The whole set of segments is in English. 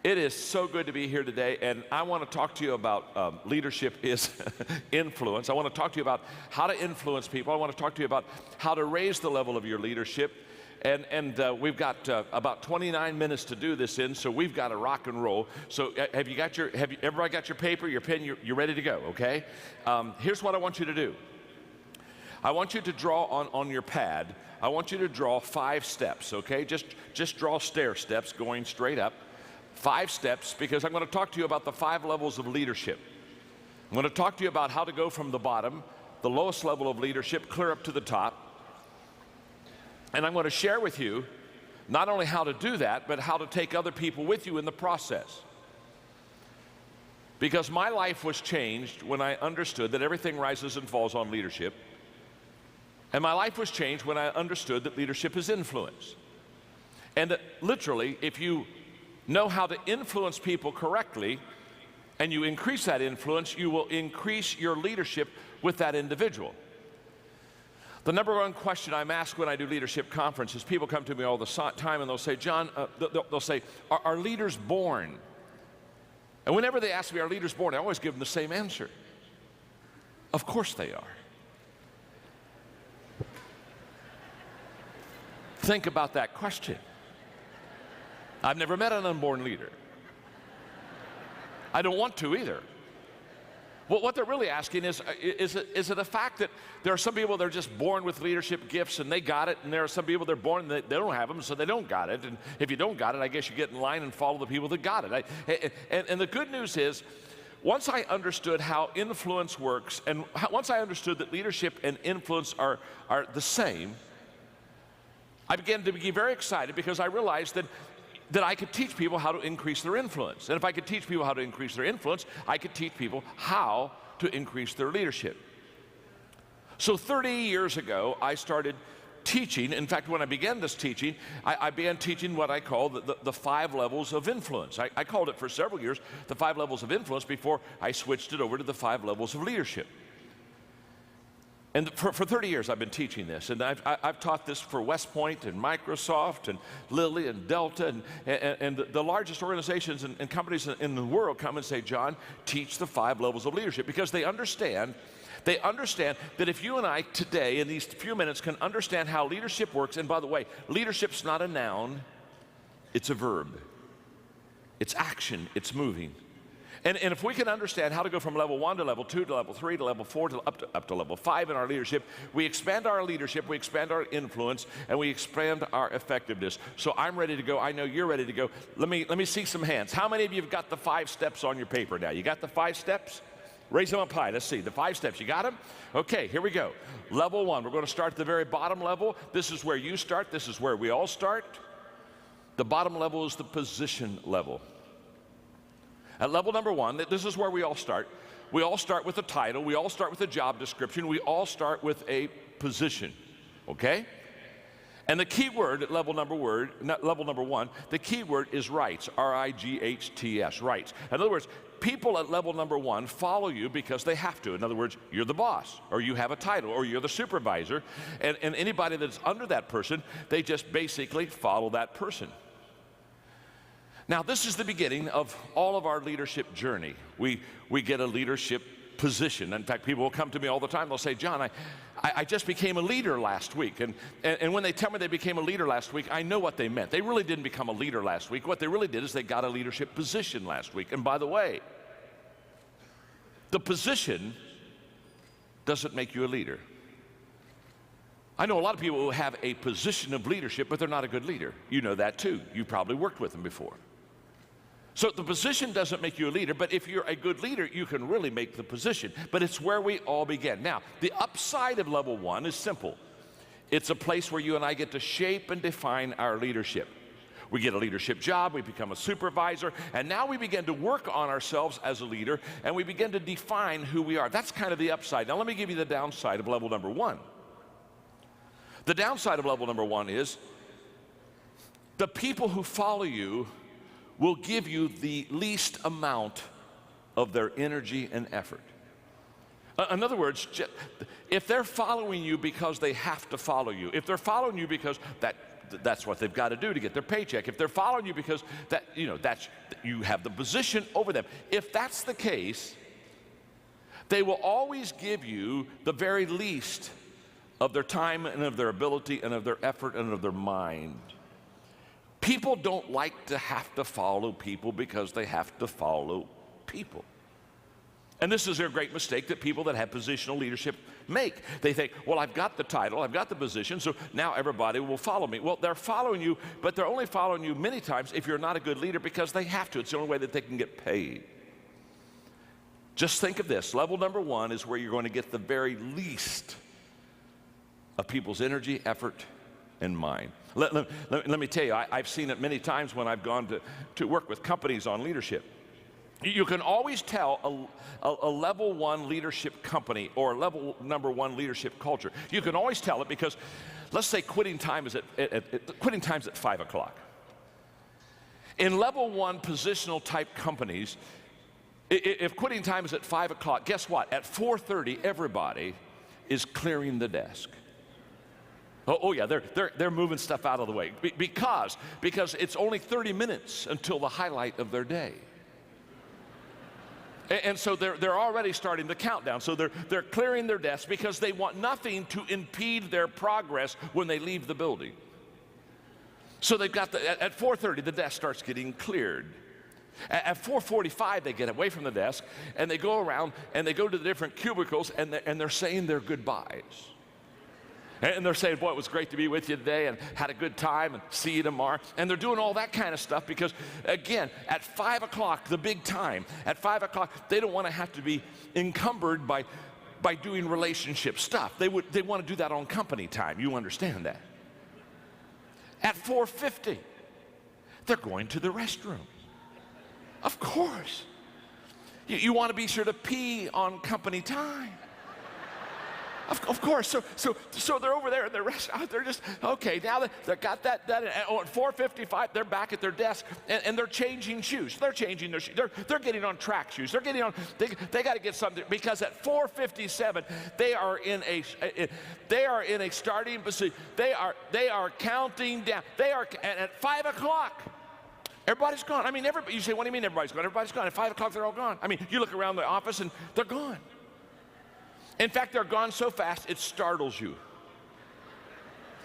It is so good to be here today, and I want to talk to you about leadership is influence. I want to talk to you about how to influence people. I want to talk to you about how to raise the level of your leadership. And we've got about 29 minutes to do this in, so we've got to rock and roll. So have everybody got your paper, your pen, you're ready to go, okay? Here's what I want you to do. I want you to draw on your pad. I want you to draw 5 steps, okay? Just draw stair steps going straight up. 5 steps, because I'm going to talk to you about the 5 levels of leadership. I'm going to talk to you about how to go from the bottom, the lowest level of leadership, clear up to the top. And I'm going to share with you not only how to do that, but how to take other people with you in the process. Because my life was changed when I understood that everything rises and falls on leadership. And my life was changed when I understood that leadership is influence. And that literally, if you know how to influence people correctly, and you increase that influence, you will increase your leadership with that individual. The number one question I'm asked when I do leadership conferences, people come to me all the time and they'll say, John, they'll say, are leaders born? And whenever they ask me, are leaders born, I always give them the same answer. Of course they are. Think about that question. I've never met an unborn leader. I don't want to either. Well, what they're really asking is it a fact that there are some people that are just born with leadership gifts and they got it, and there are some people that are born and they don't have them, so they don't got it. And if you don't got it, I guess you get in line and follow the people that got it. And the good news is, once I understood how influence works, and once I understood that leadership and influence are the same, I began to be very excited because I realized that I could teach people how to increase their influence. And if I could teach people how to increase their influence, I could teach people how to increase their leadership. So 30 years ago, I started teaching. In fact, when I began this teaching, I began teaching what I call the 5 levels of influence. I called it for several years the 5 levels of influence before I switched it over to the 5 levels of leadership. And for 30 years, I've been teaching this, and I've taught this for West Point and Microsoft and Lilly and Delta, and the largest organizations and companies in the world come and say, John, teach the 5 levels of leadership, because they understand that if you and I today, in these few minutes, can understand how leadership works, and by the way, leadership's not a noun, it's a verb. It's action, it's moving. And if we can understand how to go from level 1 to level 2 to level 3 to level 4 to up to level 5 in our leadership, we expand our leadership, we expand our influence, and we expand our effectiveness. So I'm ready to go. I know you're ready to go. Let me see some hands. How many of you have got the 5 steps on your paper now? You got the 5 steps? Raise them up high. Let's see. The 5 steps. You got them? Okay, here we go. Level 1. We're going to start at the very bottom level. This is where you start. This is where we all start. The bottom level is the position level. At level number 1, this is where we all start. We all start with a title. We all start with a job description. We all start with a position, okay? And the key word at level number 1, the key word is rights, R-I-G-H-T-S, rights. In other words, people at level number 1 follow you because they have to. In other words, you're the boss, or you have a title, or you're the supervisor, and anybody that's under that person, they just basically follow that person. Now, this is the beginning of all of our leadership journey. We get a leadership position. In fact, people will come to me all the time. They'll say, John, I just became a leader last week. And when they tell me they became a leader last week, I know what they meant. They really didn't become a leader last week. What they really did is they got a leadership position last week. And by the way, the position doesn't make you a leader. I know a lot of people who have a position of leadership, but they're not a good leader. You know that too. You probably worked with them before. So the position doesn't make you a leader, but if you're a good leader, you can really make the position. But it's where we all begin. Now, the upside of level 1 is simple. It's a place where you and I get to shape and define our leadership. We get a leadership job, we become a supervisor, and now we begin to work on ourselves as a leader, and we begin to define who we are. That's kind of the upside. Now let me give you the downside of level number 1. The downside of level number 1 is the people who follow you will give you the least amount of their energy and effort. In other words, if they're following you because they have to follow you, if they're following you because that that's what they've got to do to get their paycheck. If they're following you because you have the position over them. If that's the case, they will always give you the very least of their time and of their ability and of their effort and of their mind. People don't like to have to follow people because they have to follow people. And this is a great mistake that people that have positional leadership make. They think, well, I've got the title, I've got the position, so now everybody will follow me. Well, they're following you, but they're only following you many times if you're not a good leader because they have to. It's the only way that they can get paid. Just think of this. Level number one is where you're going to get the very least of people's energy, effort, and mind. Let me tell you, I've seen it many times when I've gone to work with companies on leadership. You can always tell a level one leadership company or a level number one leadership culture. You can always tell it because, let's say quitting time is at 5 o'clock. In level one positional type companies, if quitting time is at 5 o'clock, guess what? At 4:30, everybody is clearing the desk. Oh yeah, they're moving stuff out of the way because it's only 30 minutes until the highlight of their day. And so they're already starting the countdown. So they're clearing their desks because they want nothing to impede their progress when they leave the building. So they've got at 4:30 the desk starts getting cleared. At 4:45 they get away from the desk and they go around and they go to the different cubicles and they're saying their goodbyes. And they're saying, boy, it was great to be with you today and had a good time and see you tomorrow. And they're doing all that kind of stuff because, again, at 5 o'clock, the big time, at 5 o'clock, they don't want to have to be encumbered by doing relationship stuff. They want to do that on company time. You understand that. At 4:50, they're going to the restroom. Of course. You want to be sure to pee on company time. Of course, so they're over there in the restaurant. They're just, okay, now they got that done. At 4:55, they're back at their desk, and they're changing shoes. They're changing their shoes. They're getting on track shoes. They're getting on, they got to get something, because at 4:57, they are in a starting position. They are counting down. And at 5 o'clock, everybody's gone. I mean, you say, what do you mean everybody's gone? Everybody's gone. At 5 o'clock, they're all gone. I mean, you look around the office, and they're gone. In fact, they're gone so fast, it startles you.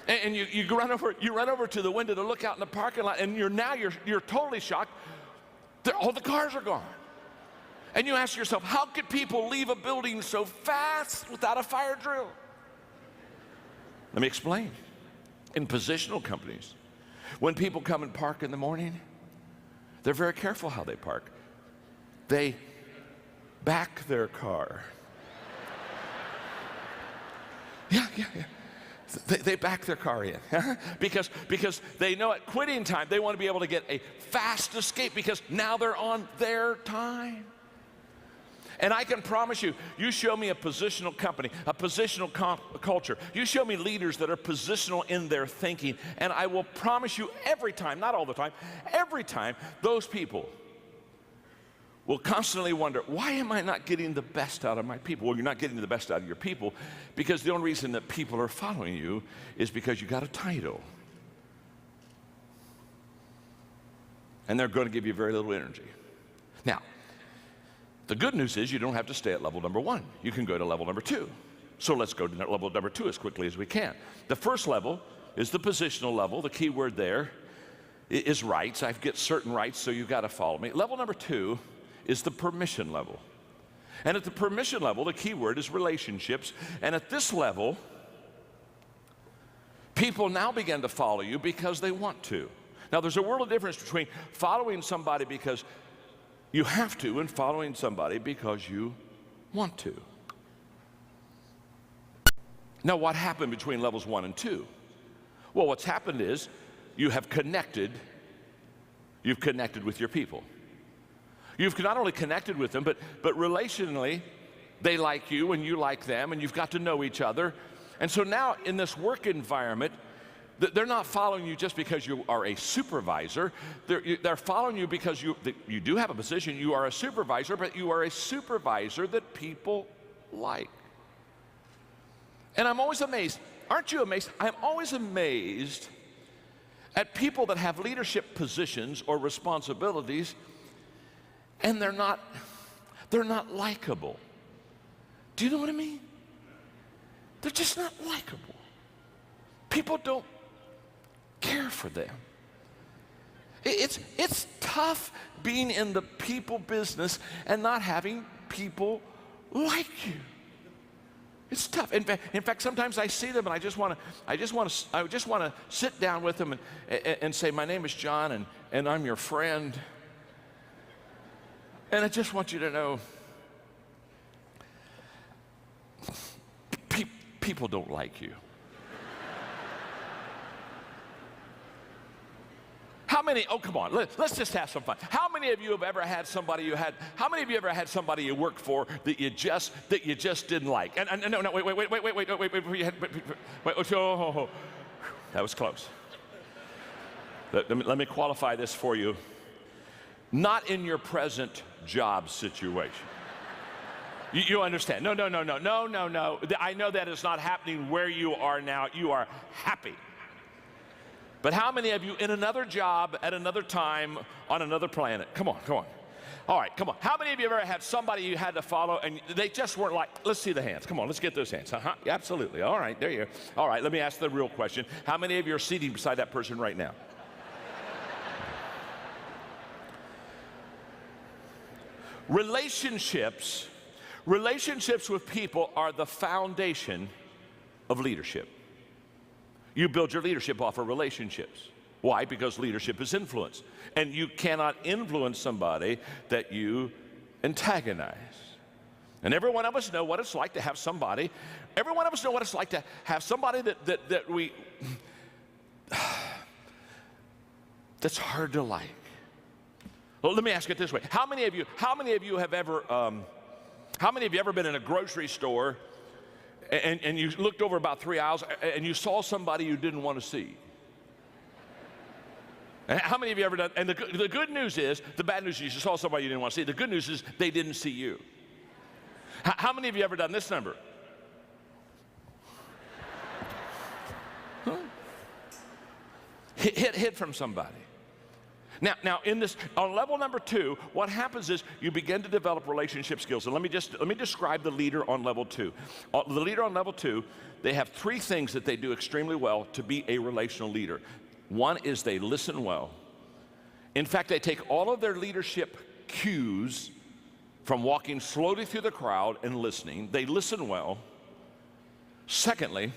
And you run over to the window to look out in the parking lot, and you're totally shocked. All the cars are gone. And you ask yourself, how could people leave a building so fast without a fire drill? Let me explain. In positional companies, when people come and park in the morning, they're very careful how they park. They back their car. Yeah. They back their car in because they know at quitting time they want to be able to get a fast escape because now they're on their time. And I can promise you, you show me a positional company, a positional culture, you show me leaders that are positional in their thinking, and I will promise you every time, not all the time, every time, those people will constantly wonder, why am I not getting the best out of my people? Well, you're not getting the best out of your people because the only reason that people are following you is because you got a title. And they're going to give you very little energy. Now, the good news is you don't have to stay at level number one. You can go to level number two. So let's go to level number two as quickly as we can. The first level is the positional level. The key word there is rights. I get certain rights, so you've got to follow me. Level number two is the permission level. And at the permission level, the key word is relationships. And at this level, people now begin to follow you because they want to. Now, there's a world of difference between following somebody because you have to and following somebody because you want to. Now, what happened between levels 1 and 2? Well, what's happened is you've connected with your people. You've not only connected with them, but relationally, they like you and you like them, and you've got to know each other. And so now in this work environment, they're not following you just because you are a supervisor. They're following you because you do have a position. You are a supervisor, but you are a supervisor that people like. And I'm always amazed. Aren't you amazed? I'm always amazed at people that have leadership positions or responsibilities, and they're not likable. Do you know what I mean? They're just not likable. People don't care for them. It's tough being in the people business and not having people like you. It's tough. In fact, sometimes I see them and I just want to sit down with them and say, my name is John and I'm your friend. And I just want you to know, people don't like you. How many, oh come on, let's just have some fun. How many of you have ever had somebody how many of you ever had somebody you worked for that you just didn't like? And no, wait, oh, that was close. Let me qualify this for you. Not in your present job situation. You understand? No. I know that is not happening where you are now. You are happy. But how many of you in another job at another time on another planet? Come on. All right, come on. How many of you ever had somebody you had to follow and they just weren't like, let's see the hands. Come on, let's get those hands. Uh-huh, absolutely. All right, there you go. All right, let me ask the real question. How many of you are seating beside that person right now? Relationships with people are the foundation of leadership. You build your leadership off of relationships. Why? Because leadership is influence. And you cannot influence somebody that you antagonize. And every one of us know what it's like to have somebody, that we, that's hard to like. Well, let me ask it this way. How many of you have ever been in a grocery store and you looked over about 3 aisles and you saw somebody you didn't want to see? And how many of you ever done? And the good news is, the bad news is you saw somebody you didn't want to see. The good news is they didn't see you. How many of you ever done this number? Huh? Hid from somebody. Now, in this, on level number 2, what happens is you begin to develop relationship skills. And let me describe the leader on level 2. The leader on level 2, they have 3 things that they do extremely well to be a relational leader. One is they listen well. In fact, they take all of their leadership cues from walking slowly through the crowd and listening. They listen well. Secondly,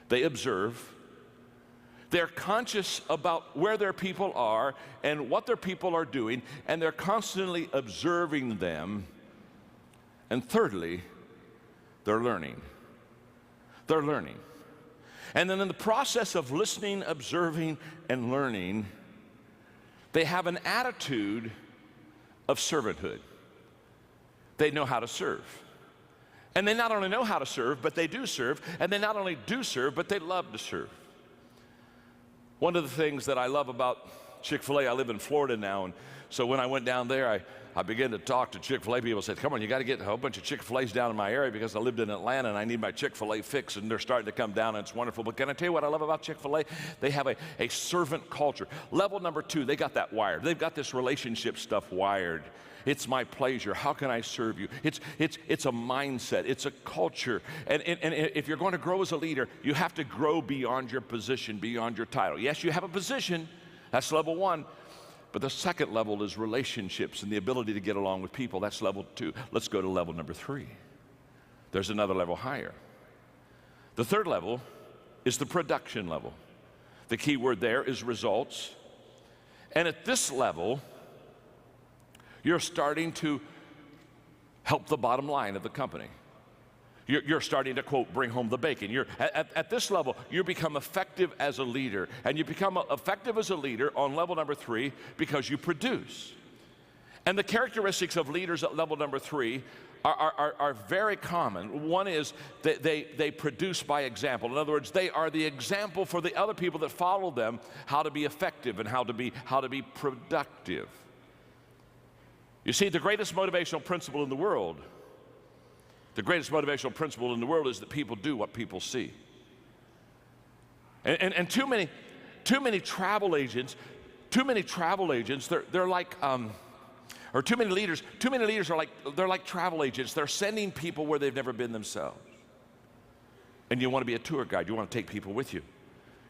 they observe. They're conscious about where their people are and what their people are doing, and they're constantly observing them. And thirdly, they're learning. They're learning. And then in the process of listening, observing, and learning, they have an attitude of servanthood. They know how to serve. And they not only know how to serve, but they do serve. And they not only do serve, but they love to serve. One of the things that I love about Chick-fil-A, I live in Florida now, and so when I went down there, I began to talk to Chick-fil-A people. Said, come on, you got to get a whole bunch of Chick-fil-A's down in my area because I lived in Atlanta and I need my Chick-fil-A fix, and they're starting to come down and it's wonderful. But can I tell you what I love about Chick-fil-A? They have a servant culture. Level number 2, they got that wired. They've got this relationship stuff wired. It's my pleasure. How can I serve you? It's a mindset. It's a culture. And if you're going to grow as a leader, you have to grow beyond your position, beyond your title. Yes, you have a position. That's level 1. But the second level is relationships and the ability to get along with people. That's level 2. Let's go to level number 3. There's another level higher. The third level is the production level. The key word there is results. And at this level, you're starting to help the bottom line of the company. You're starting to, quote, bring home the bacon. You're at this level, you become effective as a leader. And you become effective as a leader on level number 3 because you produce. And the characteristics of leaders at level number 3 are very common. One is that they produce by example. In other words, they are the example for the other people that follow them how to be effective and how to be productive. You see, the greatest motivational principle in the world is that people do what people see. And too too many travel agents, they're like, or too many leaders are like, they're like travel agents. They're sending people where they've never been themselves. And you want to be a tour guide. You want to take people with you.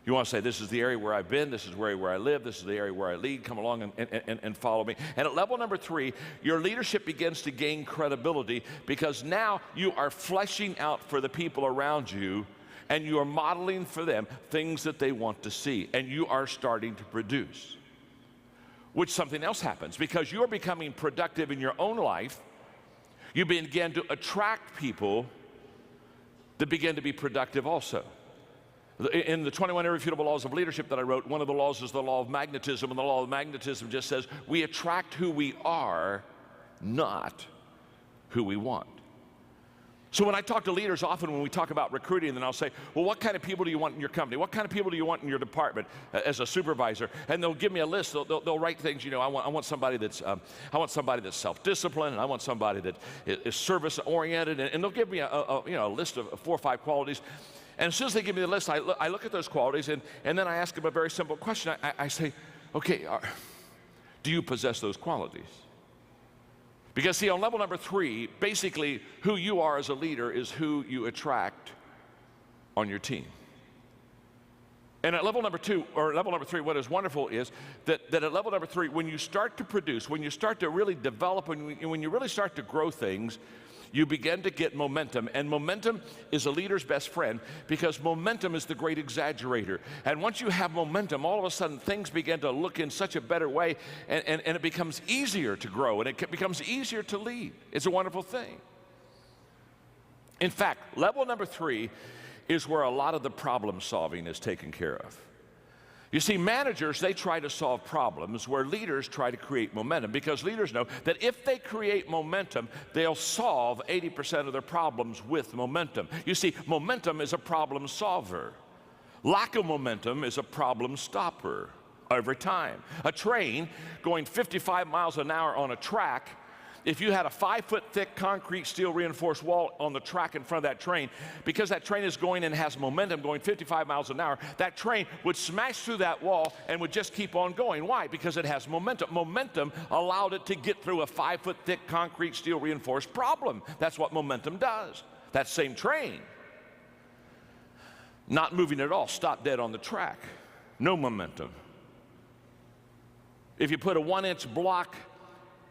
You want to say, this is the area where I've been, this is where I live, this is the area where I lead, come along and follow me. And at level number 3, your leadership begins to gain credibility because now you are fleshing out for the people around you and you are modeling for them things that they want to see, and you are starting to produce. Which something else happens because you're becoming productive in your own life. You begin to attract people that begin to be productive also. In the 21 Irrefutable Laws of Leadership that I wrote, one of the laws is the law of magnetism, and the law of magnetism just says we attract who we are, not who we want. So when I talk to leaders, often when we talk about recruiting, then I'll say, well, what kind of people do you want in your company? What kind of people do you want in your department as a supervisor? And they'll give me a list. They'll write things, I want somebody that's self-disciplined, and I want somebody that is service-oriented, and they'll give me a list of 4 or 5 qualities. And as soon as they give me the list, I look at those qualities, and then I ask them a very simple question. I say, okay, do you possess those qualities? Because see, on level number 3, basically who you are as a leader is who you attract on your team. And at level number 2, or level number 3, what is wonderful is that at level number 3, when you start to produce, when you start to really develop, when you really start to grow things, you begin to get momentum. And momentum is a leader's best friend because momentum is the great exaggerator. And once you have momentum, all of a sudden things begin to look in such a better way, and it becomes easier to grow, and it becomes easier to lead. It's a wonderful thing. In fact, level number 3 is where a lot of the problem solving is taken care of. You see, managers, they try to solve problems where leaders try to create momentum, because leaders know that if they create momentum, they'll solve 80% of their problems with momentum. You see, momentum is a problem solver. Lack of momentum is a problem stopper over time. A train going 55 miles an hour on a track, if you had a 5-foot thick concrete steel reinforced wall on the track in front of that train, because that train is going and has momentum going 55 miles an hour, that train would smash through that wall and would just keep on going. Why? Because it has momentum. Momentum allowed it to get through a 5-foot thick concrete steel reinforced problem. That's what momentum does. That same train, not moving at all, stopped dead on the track. No momentum. If you put a 1-inch block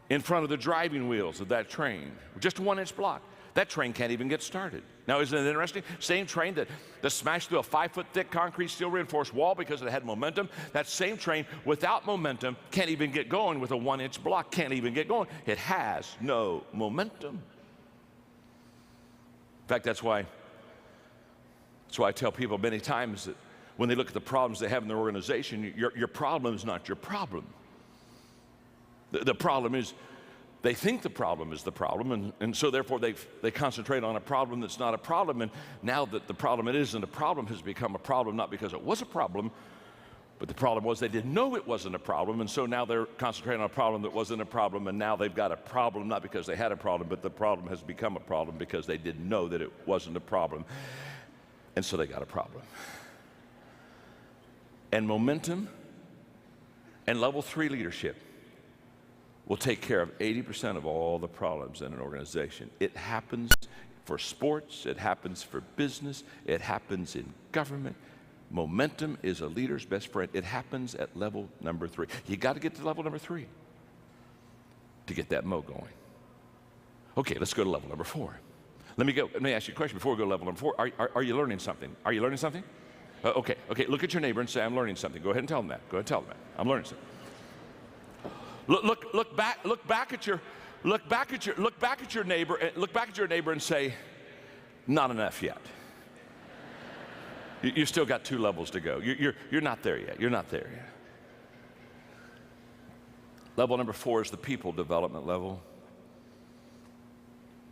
in front of the driving wheels of that train, just a 1-inch block, that train can't even get started. Now, isn't it interesting? Same train that smashed through a 5-foot thick concrete steel reinforced wall because it had momentum, that same train without momentum can't even get going with a 1-inch block, can't even get going. It has no momentum. In fact, that's why I tell people many times that when they look at the problems they have in their organization, your problem is not your problem. The problem is they think the problem is the problem, and so therefore they concentrate on a problem that's not a problem, and now that the problem it isn't a problem has become a problem, not because it was a problem, but the problem was they didn't know it wasn't a problem, and so now they're concentrating on a problem that wasn't a problem, and now they've got a problem not because they had a problem, but the problem has become a problem because they didn't know that it wasn't a problem, and so they got a problem. And momentum and level 3 leadership will take care of 80% of all the problems in an organization. It happens for sports, it happens for business, it happens in government. Momentum is a leader's best friend. It happens at level number 3. You got to get to level number 3 to get that mo going. Okay, let's go to level number 4. Let me ask you a question before we go to level number 4. Are you learning something? Are you learning something? Okay, look at your neighbor and say, I'm learning something. Go ahead and tell them that. Go ahead and tell them that. I'm learning something. Look back at your neighbor and say, not enough yet. You've still got 2 levels to go. You're not there yet. You're not there yet. Level number 4 is the people development level.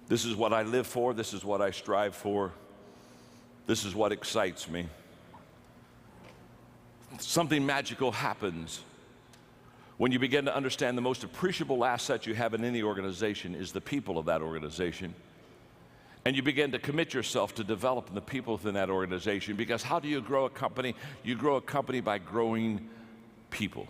This is what I live for. This is what I strive for. This is what excites me. Something magical happens when you begin to understand the most appreciable asset you have in any organization is the people of that organization. And you begin to commit yourself to developing the people within that organization, because how do you grow a company? You grow a company by growing people.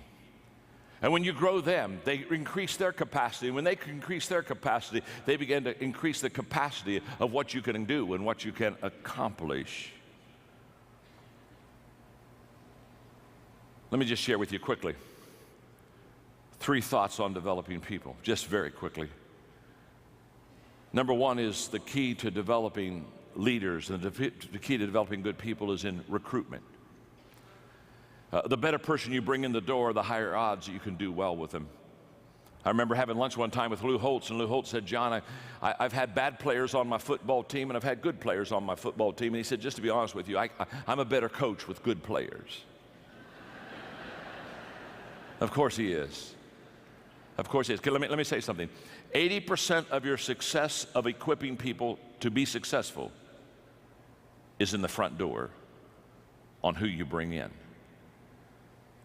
And when you grow them, they increase their capacity. When they increase their capacity, they begin to increase the capacity of what you can do and what you can accomplish. Let me just share with you quickly 3 thoughts on developing people, just very quickly. Number 1 is the key to developing leaders, and the key to developing good people is in recruitment. The better person you bring in the door, the higher odds that you can do well with them. I remember having lunch one time with Lou Holtz, and Lou Holtz said, John, I've had bad players on my football team, and I've had good players on my football team. And he said, just to be honest with you, I'm a better coach with good players. Of course he is. Of course he is. Let me say something. 80% of your success of equipping people to be successful is in the front door on who you bring in.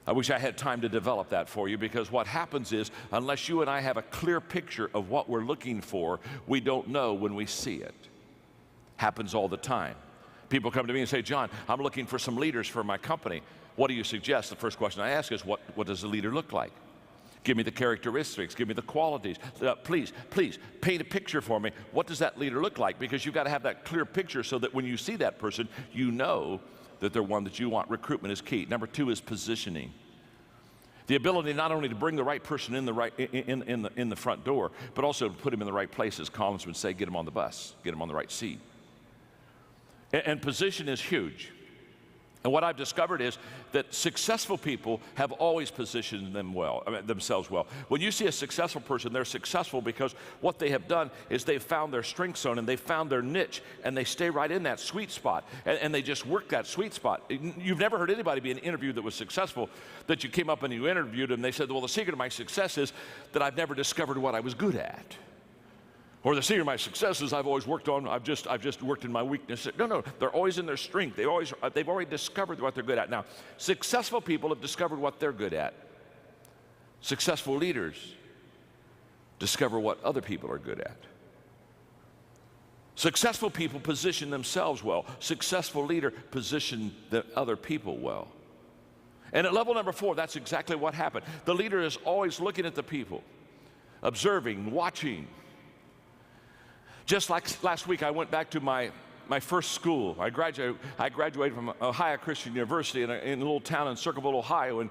I wish I had time to develop that for you, because what happens is, unless you and I have a clear picture of what we're looking for, we don't know when we see it. Happens all the time. People come to me and say, John, I'm looking for some leaders for my company. What do you suggest? The first question I ask is, what does the leader look like? Give me the characteristics, give me the qualities. Please paint a picture for me. What does that leader look like? Because you've got to have that clear picture so that when you see that person, you know that they're one that you want. Recruitment is key. Number 2 is positioning. The ability not only to bring the right person in the front door, but also to put him in the right places. Collins would say, get him on the bus, get him on the right seat. And position is huge. And what I've discovered is that successful people have always positioned themselves well. When you see a successful person, they're successful because what they have done is they've found their strength zone and they've found their niche, and they stay right in that sweet spot, and they just work that sweet spot. You've never heard anybody be in an interview that was successful that you came up and you interviewed them and they said, well, the secret of my success is that I've never discovered what I was good at. Or the secret of my success is I've always worked on, I've just worked in my weakness. No, they're always in their strength. They've already discovered what they're good at. Now, successful people have discovered what they're good at. Successful leaders discover what other people are good at. Successful people position themselves well. Successful leader position the other people well. And at level number 4, that's exactly what happened. The leader is always looking at the people, observing, watching. Just like last week, I went back to my first school. I graduated from Ohio Christian University in a little town in Circleville, Ohio, and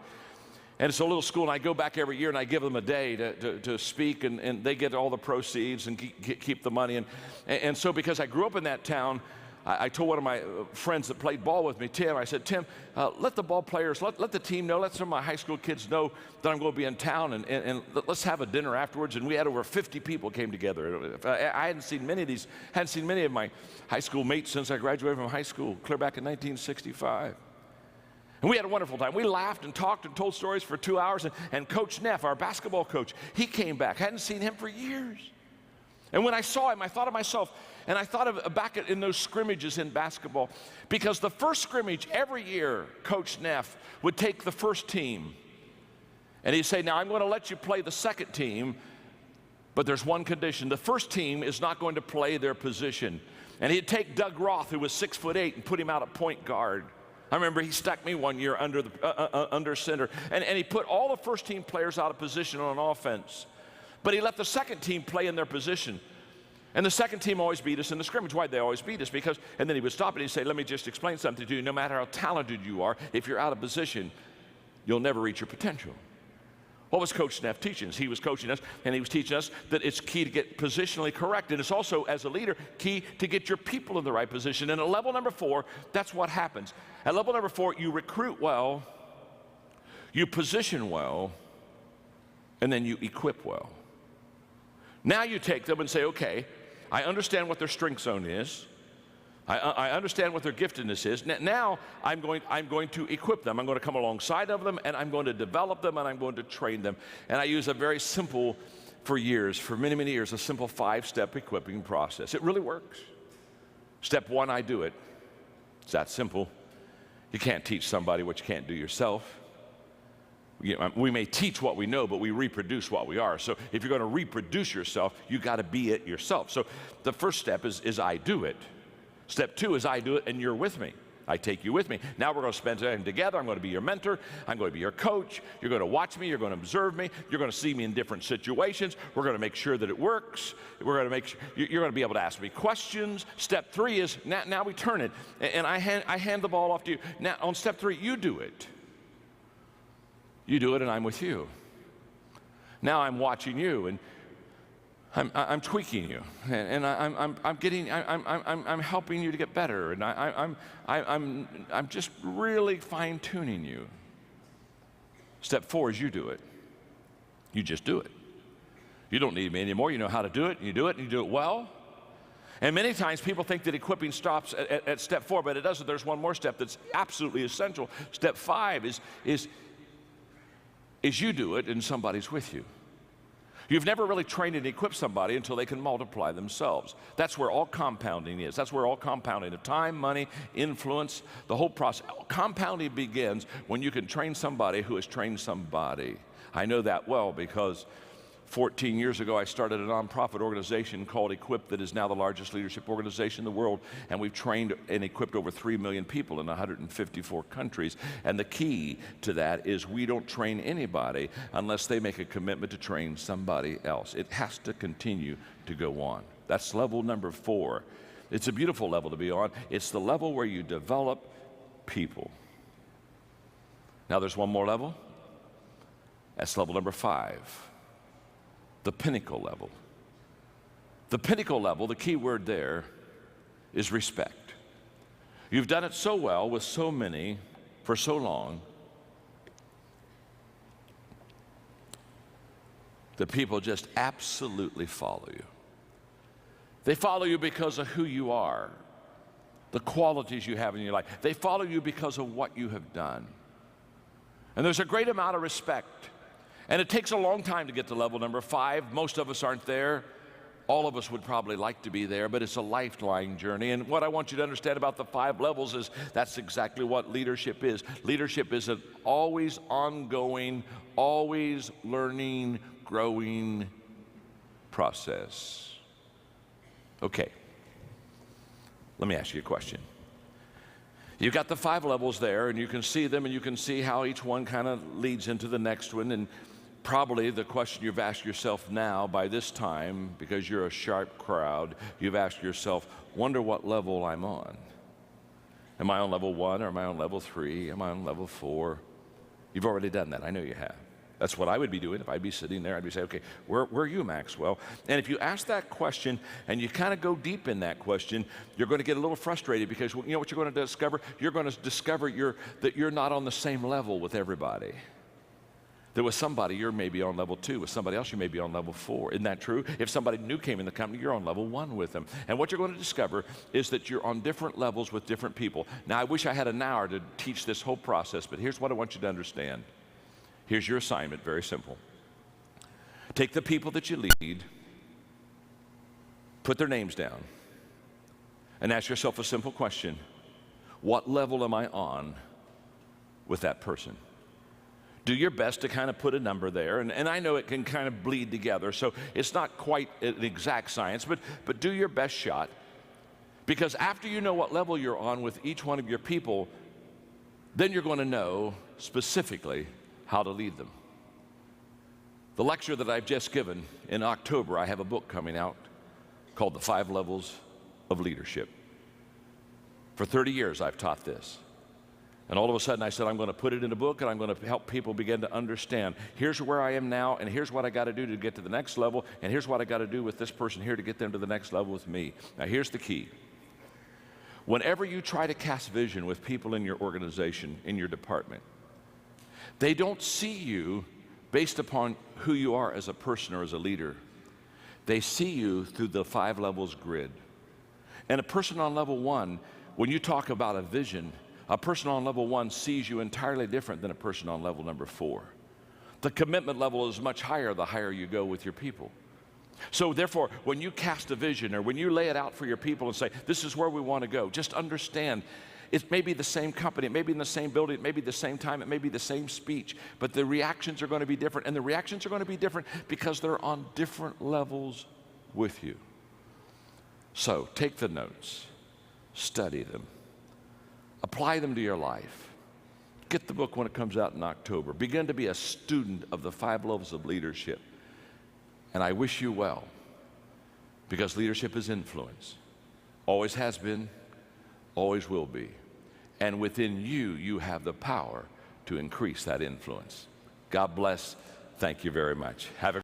it's a little school, and I go back every year and I give them a day to speak, and they get all the proceeds and keep the money. And so because I grew up in that town, I told one of my friends that played ball with me, Tim, I said, Tim, let the ball players, let the team know, let some of my high school kids know that I'm going to be in town, and let's have a dinner afterwards. And we had over 50 people came together. I hadn't seen many of my high school mates since I graduated from high school, clear back in 1965. And we had a wonderful time. We laughed and talked and told stories for 2 hours, and Coach Neff, our basketball coach, he came back. I hadn't seen him for years. And when I saw him, I thought of myself, and I thought of back in those scrimmages in basketball, because the first scrimmage every year, Coach Neff would take the first team, and he'd say, now I'm going to let you play the second team, but there's one condition. The first team is not going to play their position. And he'd take Doug Roth, who was 6'8", and put him out at point guard. I remember he stuck me one year under center, and he put all the first team players out of position on offense. But he let the second team play in their position. And the second team always beat us in the scrimmage. Why'd they always beat us? Because, and then he would stop and he'd say, let me just explain something to you. No matter how talented you are, if you're out of position, you'll never reach your potential. What was Coach Neff teaching us? He was coaching us, and he was teaching us that it's key to get positionally correct. And it's also, as a leader, key to get your people in the right position. And at level number 4, that's what happens. At level number 4, you recruit well, you position well, and then you equip well. Now you take them and say, okay, I understand what their strength zone is. I understand what their giftedness is. Now I'm going to equip them. I'm going to come alongside of them, and I'm going to develop them, and I'm going to train them. And I use a very simple, for many, many years, a simple 5-step equipping process. It really works. Step 1, I do it. It's that simple. You can't teach somebody what you can't do yourself. We may teach what we know, but we reproduce what we are. So if you're going to reproduce yourself, you got to be it yourself. So the first step is I do it. Step 2 is I do it and you're with me. I take you with me. Now we're going to spend time together. I'm going to be your mentor. I'm going to be your coach. You're going to watch me. You're going to observe me. You're going to see me in different situations. We're going to make sure that it works. We're going to make sure you're going to be able to ask me questions. Step 3 is now we turn it, and I hand the ball off to you. Now on step 3, you do it. You do it, and I'm with you. Now I'm watching you, and I'm tweaking you, and I'm helping you to get better, and I'm just really fine tuning you. Step 4 is you do it. You just do it. You don't need me anymore. You know how to do it. You do it, and you do it well. And many times people think that equipping stops at step 4, but it doesn't. There's one more step that's absolutely essential. Step 5 is you do it, and somebody's with you. You've never really trained and equipped somebody until they can multiply themselves. That's where all compounding is. That's where all compounding of time, money, influence, the whole process. Compounding begins when you can train somebody who has trained somebody. I know that well because 14 years ago, I started a nonprofit organization called Equip that is now the largest leadership organization in the world, and we've trained and equipped over 3 million people in 154 countries. And the key to that is we don't train anybody unless they make a commitment to train somebody else. It has to continue to go on. That's level number 4. It's a beautiful level to be on. It's the level where you develop people. Now there's one more level. That's level number 5. The pinnacle level. The pinnacle level, the key word there is respect. You've done it so well with so many for so long that people just absolutely follow you. They follow you because of who you are, the qualities you have in your life. They follow you because of what you have done. And there's a great amount of respect. And it takes a long time to get to level number 5. Most of us aren't there. All of us would probably like to be there, but it's a lifelong journey. And what I want you to understand about the 5 levels is that's exactly what leadership is. Leadership is an always ongoing, always learning, growing process. Okay, let me ask you a question. You've got the 5 levels there, and you can see them, and you can see how each one kind of leads into the next one. And probably the question you've asked yourself now by this time, because you're a sharp crowd, you've asked yourself, wonder what level I'm on. Am I on level 1, or am I on level 3? Am I on level 4? You've already done that. I know you have. That's what I would be doing if I'd be sitting there. I'd be saying, okay, where are you, Maxwell? And if you ask that question and you kind of go deep in that question, you're going to get a little frustrated because you know what you're going to discover? You're going to discover that you're not on the same level with everybody. That with somebody, you're maybe on level 2. With somebody else, you may be on level 4. Isn't that true? If somebody new came in the company, you're on level 1 with them. And what you're going to discover is that you're on different levels with different people. Now, I wish I had an hour to teach this whole process, but here's what I want you to understand. Here's your assignment, very simple. Take the people that you lead, put their names down, and ask yourself a simple question. What level am I on with that person? Do your best to kind of put a number there, and I know it can kind of bleed together, so it's not quite an exact science, but do your best shot, because after you know what level you're on with each one of your people, then you're going to know specifically how to lead them. The lecture that I've just given in October, I have a book coming out called The 5 Levels of Leadership. For 30 years I've taught this. And all of a sudden I said, I'm going to put it in a book and I'm going to help people begin to understand, here's where I am now, and here's what I got to do to get to the next level, and here's what I got to do with this person here to get them to the next level with me. Now here's the key. Whenever you try to cast vision with people in your organization, in your department, they don't see you based upon who you are as a person or as a leader. They see you through the 5 levels grid. And a person on level 1, when you talk about a vision, a person on level 1 sees you entirely different than a person on level number 4. The commitment level is much higher the higher you go with your people. So therefore, when you cast a vision or when you lay it out for your people and say, this is where we want to go, just understand It may be the same company, it may be in the same building, it may be the same time, it may be the same speech, but the reactions are going to be different. And the reactions are going to be different because they're on different levels with you. So take the notes, study them, apply them to your life. Get the book when it comes out in October. Begin to be a student of the 5 levels of leadership. And I wish you well, because leadership is influence. Always has been, always will be. And within you, you have the power to increase that influence. God bless. Thank you very much. Have a